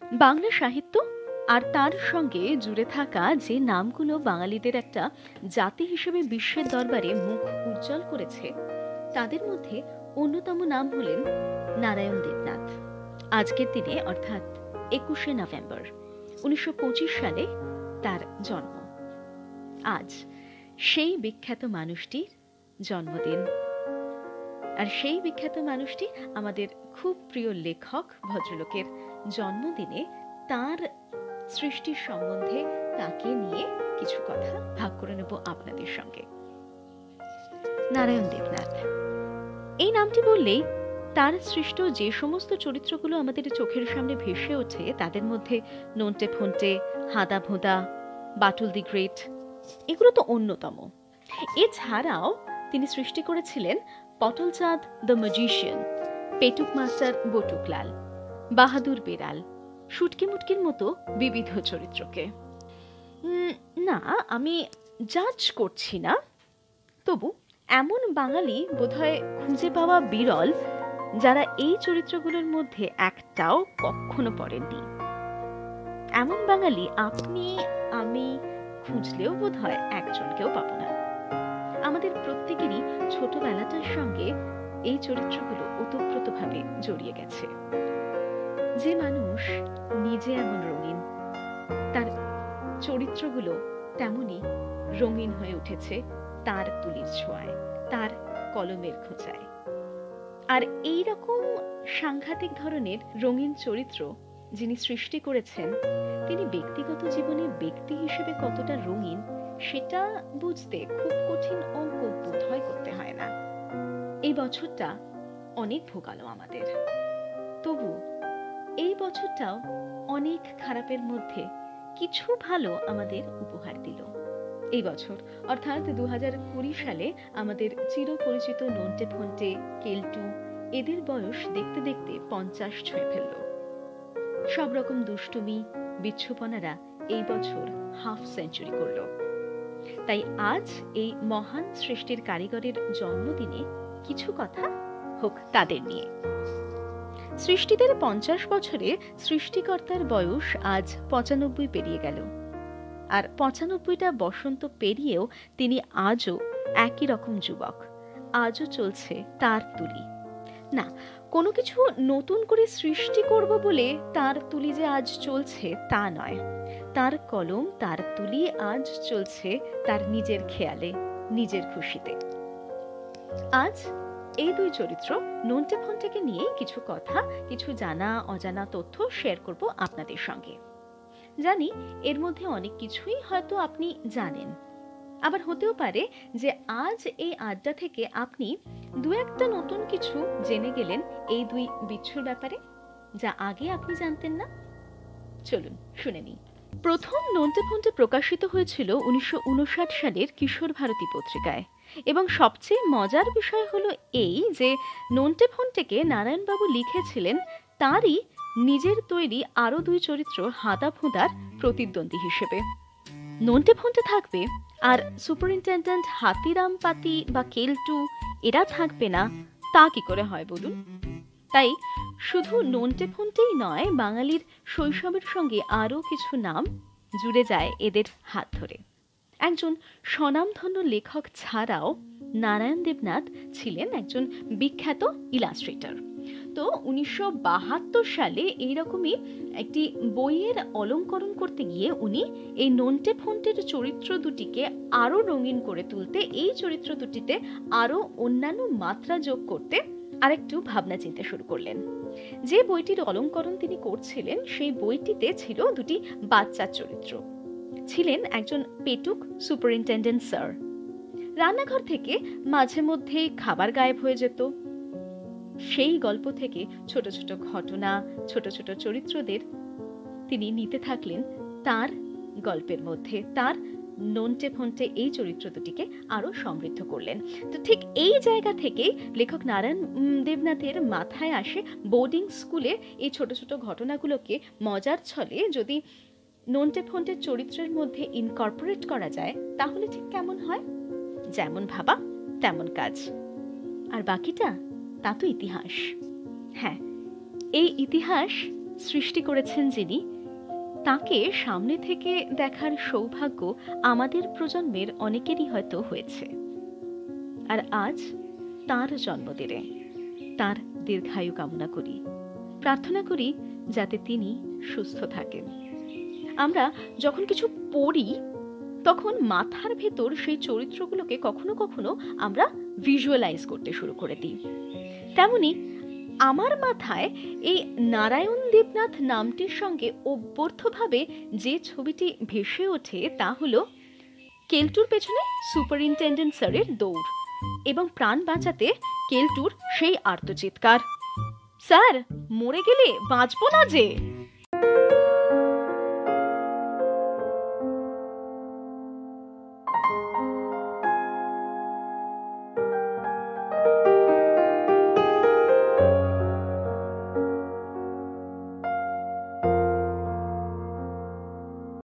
বাংলা সাহিত্য আর তার সঙ্গে জুড়ে থাকা যে নামগুলো বাঙালিদের একটা জাতি হিসেবে বিশ্বের দরবারে মুখ উজ্জ্বল করেছে, তাদের মধ্যে অন্যতম নাম হলেন নারায়ণ দেবনাথ। আজকের দিনে অর্থাৎ 21শে নভেম্বর 1925 সালে তার জন্ম। আজ সেই বিখ্যাত মানুষটির জন্মদিন। আর সেই বিখ্যাত মানুষটি আমাদের খুব প্রিয় লেখক ভদ্রলোকের জন্মদিনে তার সৃষ্টির সম্বন্ধে, তাকে নিয়ে কিছু কথা ভাগ করে নেব আপনাদের সঙ্গে। নারায়ণ দেবনাথ এই নামটি বললেই তার সৃষ্ট যে সমস্ত চরিত্রগুলো আমাদের চোখের সামনে ভেসে ওঠে, তাদের মধ্যে নন্টে ফন্টে, হাদা ভোঁদা, বাটুল দি গ্রেট, এগুলো তো অন্যতম। এছাড়াও তিনি সৃষ্টি করেছিলেন পটলচাঁদ দ্য ম্যাজিশিয়ান, পেটুক মাস্টার বটুকলাল, বাহাদুর বেড়াল, শুটকি মুটকির মতো বিবিধ চরিত্রকে। না, আমি জাজ করছি না, তবু এমন বাঙালি বোধহয় খুঁজে পাওয়া বিরল যারা এই চরিত্রগুলোর মধ্যে একটাও কখনো পড়েননি। এমন বাঙালি আপনি আমি খুঁজলেও বোধহয় একজনকেও পাবো না। আমাদের প্রত্যেকেরই ছোটবেলাটার সঙ্গে এই চরিত্রগুলো ওতপ্রোতভাবে জড়িয়ে গেছে। যে মানুষ নিজে এমন রঙিন, তার চরিত্রগুলো তেমনি রঙিন হয়ে উঠেছে তার তুলির ছোঁয়ায়, তার কলমের খোঁচায়। আর এই রকম সাংঘাতিক ধরনের রঙিন চরিত্র যিনি সৃষ্টি করেছেন, তিনি ব্যক্তিগত জীবনে ব্যক্তি হিসেবে কতটা রঙিন সেটা বুঝতে খুব কঠিন অঙ্ক বোধহয় করতে হয় না। এই বছরটা অনেক ভোগালো আমাদের, তবু এই বছরটাও অনেক খারাপের মধ্যে কিছু ভালো আমাদের উপহার দিল। এই বছর অর্থাৎ 2020 সালে আমাদের চিরপরিচিত নন্টে ফন্টে, কেলটু, এদের বয়স দেখতে দেখতে 50 ছুঁয়ে ফেলল। সব রকম দুষ্টুমি বিচ্ছুপনারা এই বছর হাফ সেঞ্চুরি করল। তাই আজ এই মহান সৃষ্টির কারিগরের জন্মদিনে কিছু কথা হোক তাদের নিয়ে। সৃষ্টিদের 50 বছরে সৃষ্টিকর্তার বয়স আজ 95 পেরিয়ে গেল। আর 95টা বসন্ত পেরিয়েও তিনি আজও একই রকম যুবক, আজও চলছে তার তুলি। না, কোনো কিছু নতুন করে সৃষ্টি করব বলে তার তুলি যে আজ চলছে তা নয়। তার কলম, তার তুলি আজ চলছে তার নিজের খেয়ালে, নিজের খুশিতে। আজ এই দুই চরিত্র নন্টে ফন্টেকে নিয়ে কিছু কথা, কিছু জানা অজানা তথ্য শেয়ার করব আপনাদের সঙ্গে। জানি এর মধ্যে অনেক কিছুই হয়তো আপনি জানেন, আবার হতেও পারে যে আজ এই আড্ডা থেকে আপনি দু একটা নতুন কিছু জেনে গেলেন এই দুই বিচ্ছুর ব্যাপারে, যা আগে আপনি জানতেন না। চলুন শুনে নিই। প্রথম নন্টে ফন্টে প্রকাশিত হয়েছিল 1959 সালের কিশোর ভারতী পত্রিকায়, এবং সবচেয়ে মজার বিষয় হলো এই যে নন্টে ফন্টেকে নারায়ণবাবু লিখেছিলেন তারই নিজের তৈরি আরো দুই চরিত্র হাদা ভোঁদার প্রতিদ্বন্দ্বী হিসেবে। নন্টে ফন্টে থাকবে আর সুপারিনটেন্ডেন্ট হাতিরাম পাতি বা কেলটু এরা থাকবে না, তা কি করে হয় বলুন? তাই শুধু নন্টে ফন্টেই নয়, বাঙালির শৈশবের সঙ্গে আরও কিছু নাম জুড়ে যায় এদের হাত ধরে। একজন স্বনামধন্য লেখক ছাড়াও নারায়ণ দেবনাথ ছিলেন একজন বিখ্যাত ইলাস্ট্রেটর। তো 1972 সালে এইরকমই একটি বইয়ের অলংকরণ করতে গিয়ে উনি এই নন্টে ফন্টের চরিত্র দুটিকে আরো রঙিন করে তুলতে, এই চরিত্র দুটিতে আরো অন্যান্য মাত্রা যোগ করতে আরেকটু ভাবনা চিন্তা শুরু করলেন। যে বইটির অলংকরণ তিনি করছিলেন সেই বইটিতে ছিল দুটি বাচ্চার চরিত্র। ছিলেন একজন পেটুক সুপারিনটেন্ডেন্ট স্যার। রান্নাঘর থেকে মাঝে মধ্যেই খাবার গায়েব হয়ে যেত। সেই গল্প থেকে ছোট ছোট ঘটনা, ছোট ছোট চরিত্রদের তিনি নিতে থাকলেন তার গল্পের মধ্যে। তার নন্টে ফন্টে এই চরিত্র দুটিকে আরো সমৃদ্ধ করলেন। তো ঠিক এই জায়গা থেকে লেখক নারায়ণ দেবনাথের মাথায় আসে বোর্ডিং স্কুলে এই ছোট ছোট ঘটনাগুলোকে মজার ছলে যদি নন্টে ফন্টের চরিত্রের মধ্যে ইনকর্পোরেট করা যায় তাহলে ঠিক কেমন হয়। যেমন ভাবা তেমন কাজ, আর বাকিটা তা তো ইতিহাস। হ্যাঁ, এই ইতিহাস সৃষ্টি করেছেন যিনি, তাকে সামনে থেকে দেখার সৌভাগ্য আমাদের প্রজন্মের অনেকেরই হয়তো হয়েছে। আর আজ তার জন্মদিনে তার দীর্ঘায়ু কামনা করি, প্রার্থনা করি যাতে তিনি সুস্থ থাকেন। আমরা যখন কিছু পড়ি তখন মাথার ভেতর সেই চরিত্রগুলোকে কখনো কখনো আমরা ভিজুয়ালাইজ করতে শুরু করে দিই। তেমনি আমার মাথায় এই নারায়ণ দেবনাথ নামটির সঙ্গে অব্যর্থভাবে যে ছবিটি ভেসে ওঠে তা হলো কেলটুর পেছনে সুপারিনটেন্ডেন্ট স্যারের দৌড় এবং প্রাণ বাঁচাতে কেলটুর সেই আর্তচিৎকার, স্যার মরে গেলে বাঁচবো না যে।